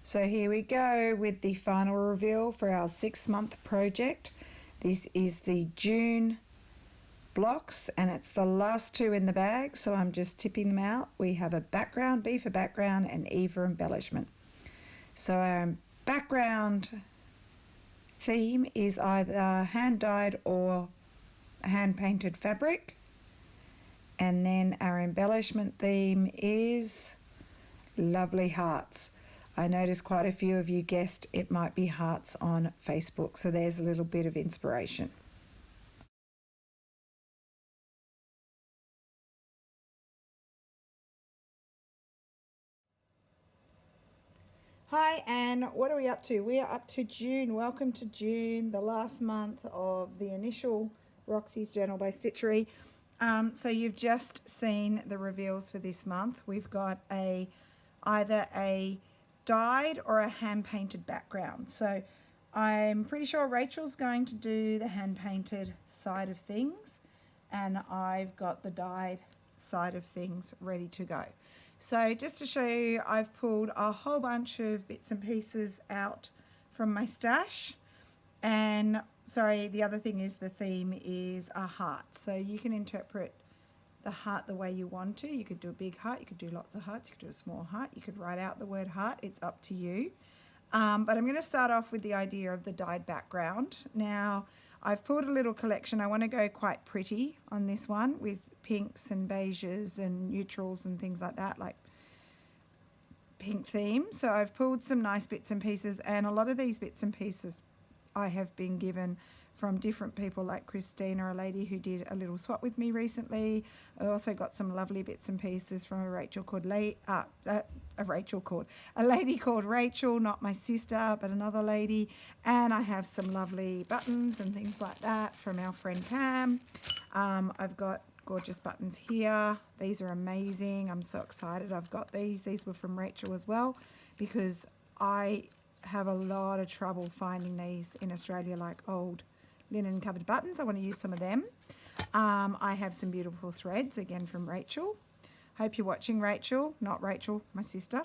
So here we go with the final reveal for our 6-month project. This is the June blocks and it's the last 2 in the bag, so I'm just tipping them out. We have a background, B for background, and E for embellishment. So our background theme is either hand dyed or hand painted fabric, and then our embellishment theme is lovely hearts. I noticed quite a few of you guessed it might be hearts on Facebook, so there's a little bit of inspiration. Hi, and what are we up to? We are up to June. Welcome to June, the last month of the initial Roxy's Journal by Stitchery. So you've just seen the reveals for this month. We've got either a dyed or a hand painted background. So I'm pretty sure Rachel's going to do the hand painted side of things, and I've got the dyed side of things ready to go. So just to show you, I've pulled a whole bunch of bits and pieces out from my stash. And sorry, the other thing is the theme is a heart. So you can interpret the heart the way you want to. You could do a big heart, you could do lots of hearts, you could do a small heart, you could write out the word heart, it's up to you. But I'm going to start off with the idea of the dyed background. Now, I've pulled a little collection. I want to go quite pretty on this one with pinks and beiges and neutrals and things like that, like pink theme. So I've pulled some nice bits and pieces, and a lot of these bits and pieces I have been given from different people, like Christina, a lady who did a little swap with me recently. I also got some lovely bits and pieces from a lady called Rachel, not my sister, but another lady. And I have some lovely buttons and things like that from our friend Pam. I've got gorgeous buttons here. These are amazing. I'm so excited I've got these. These were from Rachel as well, because I have a lot of trouble finding these in Australia, like old linen covered buttons. I want to use some of them. I have some beautiful threads, again from Rachel. Hope you're watching, Rachel. Not Rachel, my sister,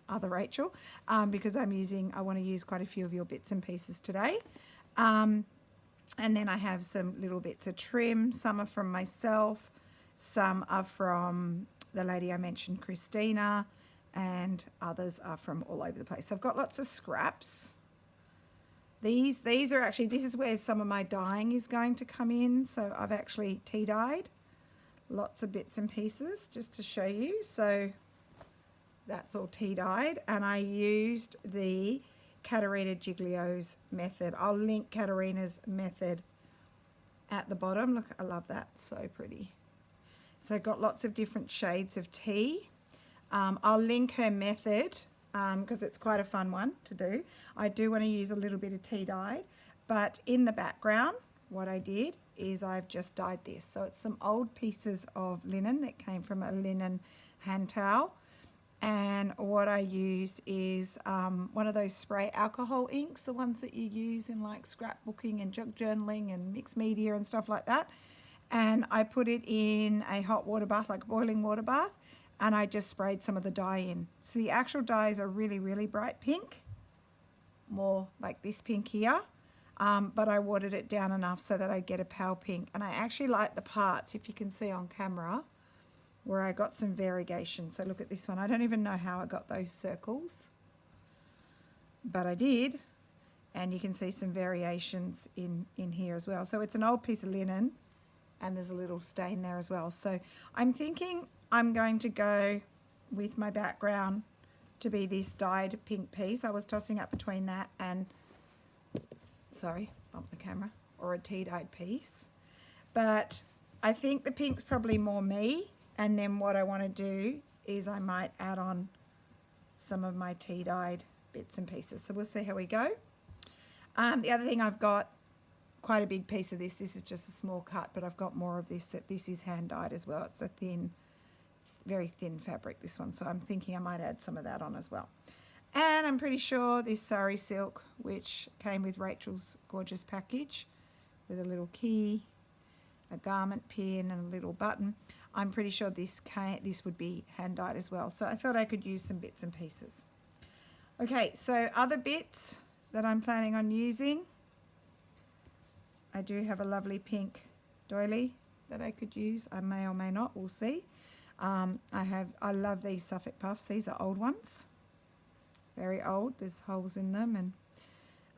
other Rachel, because I want to use quite a few of your bits and pieces today. And then I have some little bits of trim. Some are from myself, some are from the lady I mentioned, Christina, and others are from all over the place. So I've got lots of scraps. These are actually, this is where some of my dyeing is going to come in. So I've actually tea dyed lots of bits and pieces just to show you. So that's all tea dyed, and I used the Katarina Giglio's method. I'll link Katarina's method at the bottom. Look, I love that, so pretty. So got lots of different shades of tea. I'll link her method because it's quite a fun one to do. I do want to use a little bit of tea dyed, but in the background, what I did is I've just dyed this. So it's some old pieces of linen that came from a linen hand towel. And what I used is one of those spray alcohol inks, the ones that you use in like scrapbooking and junk journaling and mixed media and stuff like that. And I put it in a hot water bath, like a boiling water bath, and I just sprayed some of the dye in. So the actual dyes are really, really bright pink, more like this pink here. But I watered it down enough so that I get a pale pink. And I actually like the parts, if you can see on camera, where I got some variegation. So look at this one. I don't even know how I got those circles, but I did. And you can see some variations in here as well. So it's an old piece of linen, and there's a little stain there as well. So I'm thinking I'm going to go with my background to be this dyed pink piece. I was tossing up between that and, sorry, bump the camera, or a tea dyed piece. But I think the pink's probably more me. And then what I want to do is I might add on some of my tea dyed bits and pieces. So we'll see how we go. The other thing, I've got quite a big piece of this. This is just a small cut, but I've got more of this, that this is hand dyed as well. It's a thin, very thin fabric, this one. So I'm thinking I might add some of that on as well. And I'm pretty sure this sari silk, which came with Rachel's gorgeous package with a little key, a garment pin and a little button, I'm pretty sure this would be hand dyed as well. So I thought I could use some bits and pieces. Okay, so other bits that I'm planning on using. I do have a lovely pink doily that I could use. I may or may not, we'll see. I love these Suffolk puffs. These are old ones, very old. There's holes in them, and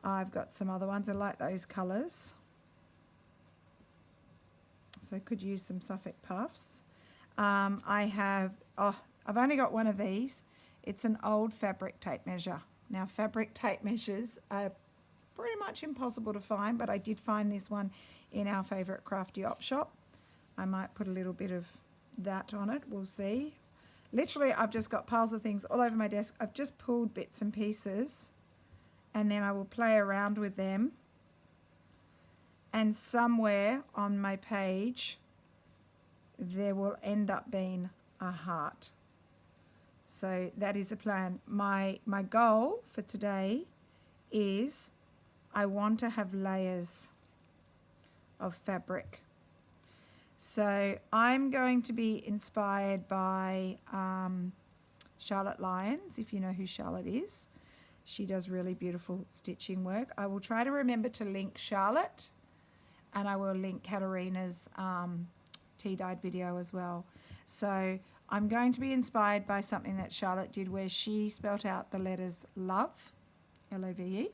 I've got some other ones. I like those colours. So I could use some Suffolk puffs. I've only got one of these. It's an old fabric tape measure. Now, fabric tape measures are pretty much impossible to find, but I did find this one in our favourite crafty op shop. I might put a little bit of that on it, we'll see. Literally, I've just got piles of things all over my desk. I've just pulled bits and pieces, and then I will play around with them. And somewhere on my page, there will end up being a heart. So that is the plan. My goal for today is I want to have layers of fabric. So I'm going to be inspired by Charlotte Lyons, if you know who Charlotte is. She does really beautiful stitching work. I will try to remember to link Charlotte, and I will link Katarina's tea-dyed video as well. So I'm going to be inspired by something that Charlotte did, where she spelt out the letters love, L-O-V-E,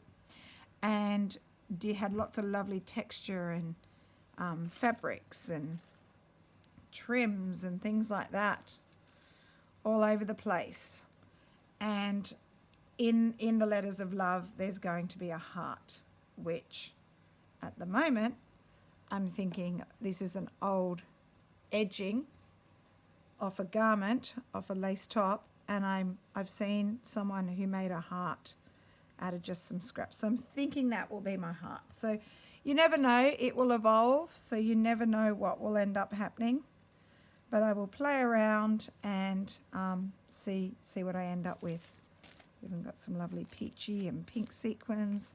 and had lots of lovely texture and fabrics and trims and things like that all over the place. And in the letters of love, there's going to be a heart, which at the moment I'm thinking this is an old edging off a garment, off a lace top, and I've seen someone who made a heart out of just some scraps. So I'm thinking that will be my heart. So you never know, it will evolve, so you never know what will end up happening. But I will play around and see what I end up with. Even got some lovely peachy and pink sequins.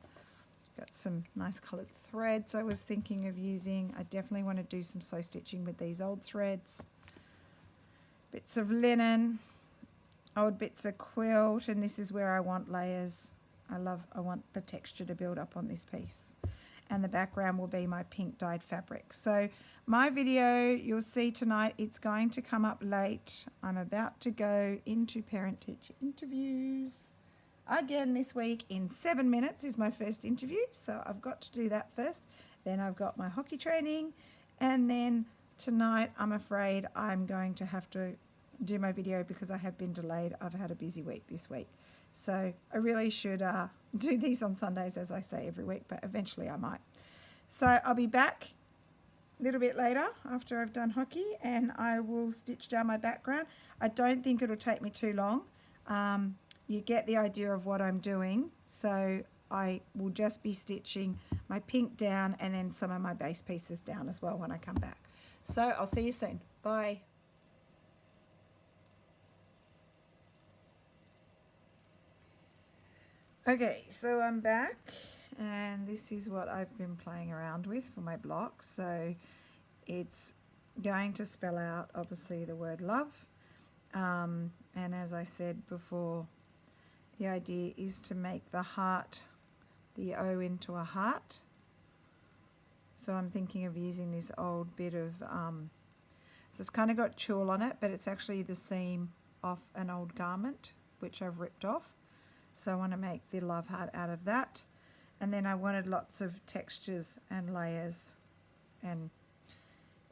Got some nice coloured threads I was thinking of using. I definitely want to do some sew stitching with these old threads. Bits of linen, old bits of quilt, and this is where I want layers. I want the texture to build up on this piece. And the background will be my pink dyed fabric. So my video you'll see tonight, it's going to come up late. I'm about to go into parent-teacher interviews again this week. In 7 minutes is my first interview, so I've got to do that first. Then I've got my hockey training, and then tonight I'm afraid I'm going to have to do my video because I have been delayed. I've had a busy week this week. So I really should do these on Sundays, as I say every week, but eventually I might. So I'll be back a little bit later after I've done hockey, and I will stitch down my background. I don't think it'll take me too long. You get the idea of what I'm doing. So I will just be stitching my pink down and then some of my base pieces down as well when I come back. So I'll see you soon. Bye. Okay, so I'm back, and this is what I've been playing around with for my block. So it's going to spell out obviously the word love, and as I said before, the idea is to make the heart, the O, into a heart. So I'm thinking of using this old bit of so it's kind of got tulle on it, but it's actually the seam off an old garment which I've ripped off. So I want to make the love heart out of that. And then I wanted lots of textures and layers and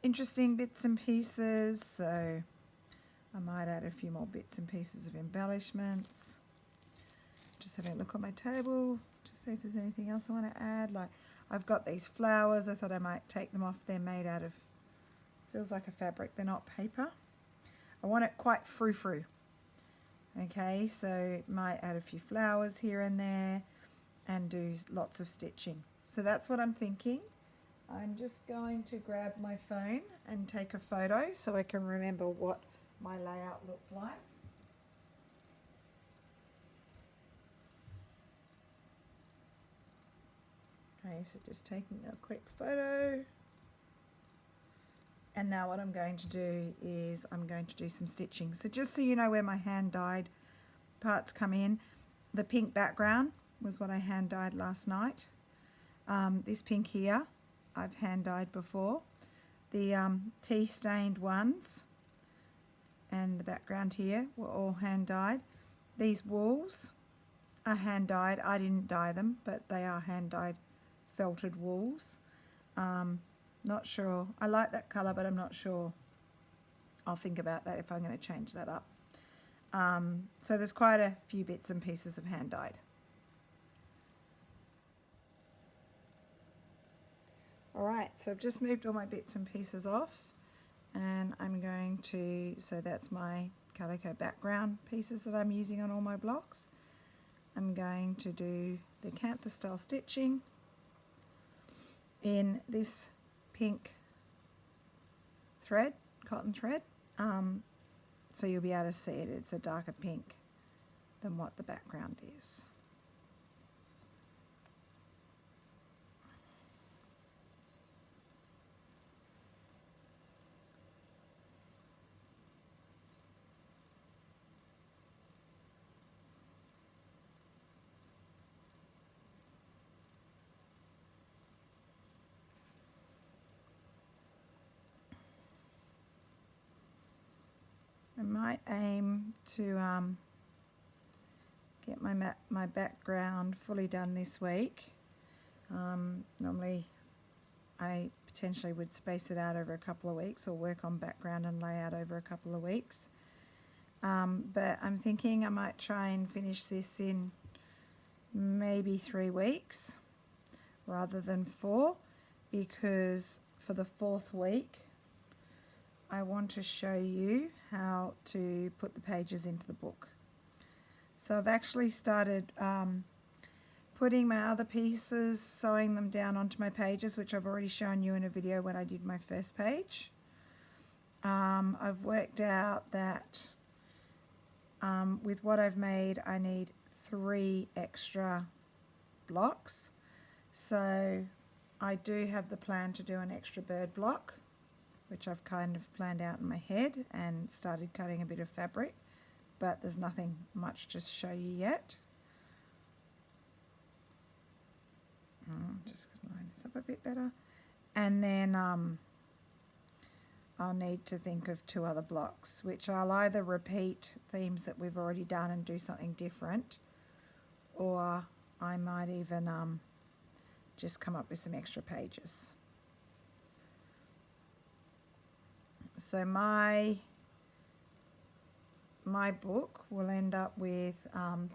interesting bits and pieces. So I might add a few more bits and pieces of embellishments. Just having a look on my table to see if there's anything else I want to add. Like I've got these flowers. I thought I might take them off. They're made out of, feels like a fabric. They're not paper. I want it quite frou-frou. Okay, so might add a few flowers here and there and do lots of stitching. So that's what I'm thinking. I'm just going to grab my phone and take a photo so I can remember what my layout looked like. Okay, so just taking a quick photo. And now what I'm going to do is I'm going to do some stitching. So just so you know where my hand dyed parts come in, the pink background was what I hand dyed last night. This pink here I've hand dyed before. The tea stained ones and the background here were all hand dyed. These wools are hand dyed. I didn't dye them, but they are hand dyed felted wools. Not sure. I like that colour, but I'm not sure. I'll think about that if I'm going to change that up. So there's quite a few bits and pieces of hand dyed. Alright, so I've just moved all my bits and pieces off, and I'm going to, so that's my calico background pieces that I'm using on all my blocks. I'm going to do the Canthus style stitching in this pink thread, cotton thread, so you'll be able to see it. It's a darker pink than what the background is. I might aim to get my background fully done this week. Normally I potentially would space it out over a couple of weeks or work on background and layout over a couple of weeks. But I'm thinking I might try and finish this in maybe 3 weeks rather than 4, because for the 4th week I want to show you how to put the pages into the book. So I've actually started putting my other pieces, sewing them down onto my pages, which I've already shown you in a video when I did my first page. I've worked out that with what I've made, I need 3 extra blocks. So I do have the plan to do an extra bird block, which I've kind of planned out in my head and started cutting a bit of fabric, but there's nothing much to show you yet. Just going to line this up a bit better. And then I'll need to think of 2 other blocks, which I'll either repeat themes that we've already done and do something different, or I might even just come up with some extra pages. So my book will end up with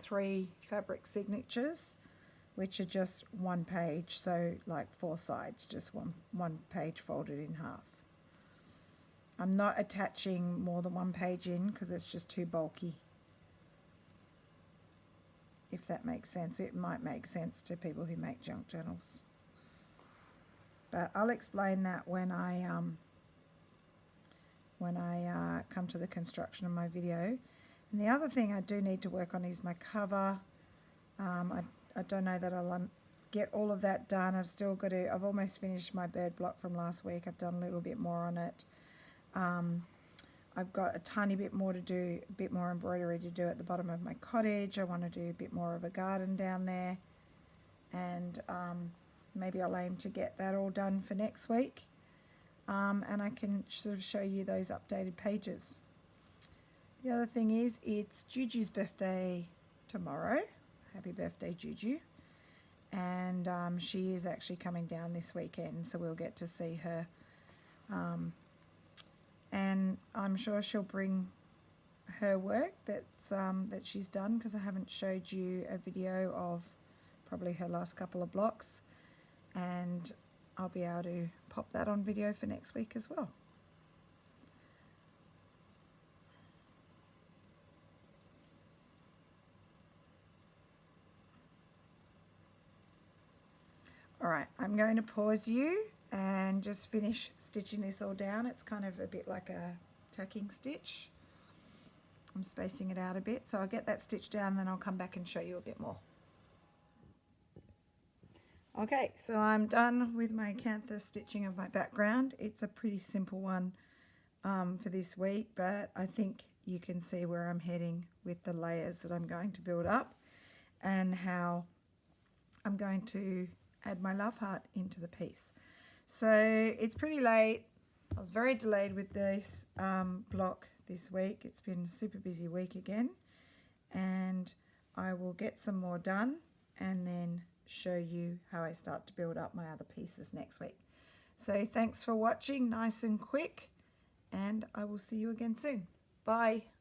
3 fabric signatures, which are just 1 page, so like 4 sides, just one page folded in half. I'm not attaching more than 1 page in because it's just too bulky. If that makes sense. It might make sense to people who make junk journals, but I'll explain that when I come to the construction of my video. And the other thing I do need to work on is my cover. I don't know that I'll get all of that done. I've almost finished my bird block from last week. I've done a little bit more on it. I've got a tiny bit more to do, a bit more embroidery to do at the bottom of my cottage. I want to do a bit more of a garden down there, and maybe I'll aim to get that all done for next week. And I can sort of show you those updated pages. The other thing is, it's Juju's birthday tomorrow. Happy birthday, Juju. And she is actually coming down this weekend, so we'll get to see her. And I'm sure she'll bring her work that she's done, because I haven't showed you a video of probably her last couple of blocks, and I'll be able to pop that on video for next week as well. Alright, I'm going to pause you and just finish stitching this all down. It's kind of a bit like a tacking stitch. I'm spacing it out a bit, so I'll get that stitch down, then I'll come back and show you a bit more. Okay, so I'm done with my Canthus stitching of my background. It's a pretty simple one for this week, but I think you can see where I'm heading with the layers that I'm going to build up. and how I'm going to add my love heart into the piece. So it's pretty late. I was very delayed with this block this week. It's been a super busy week again, and I will get some more done and then show you how I start to build up my other pieces next week. So thanks for watching, nice and quick, and I will see you again soon. Bye.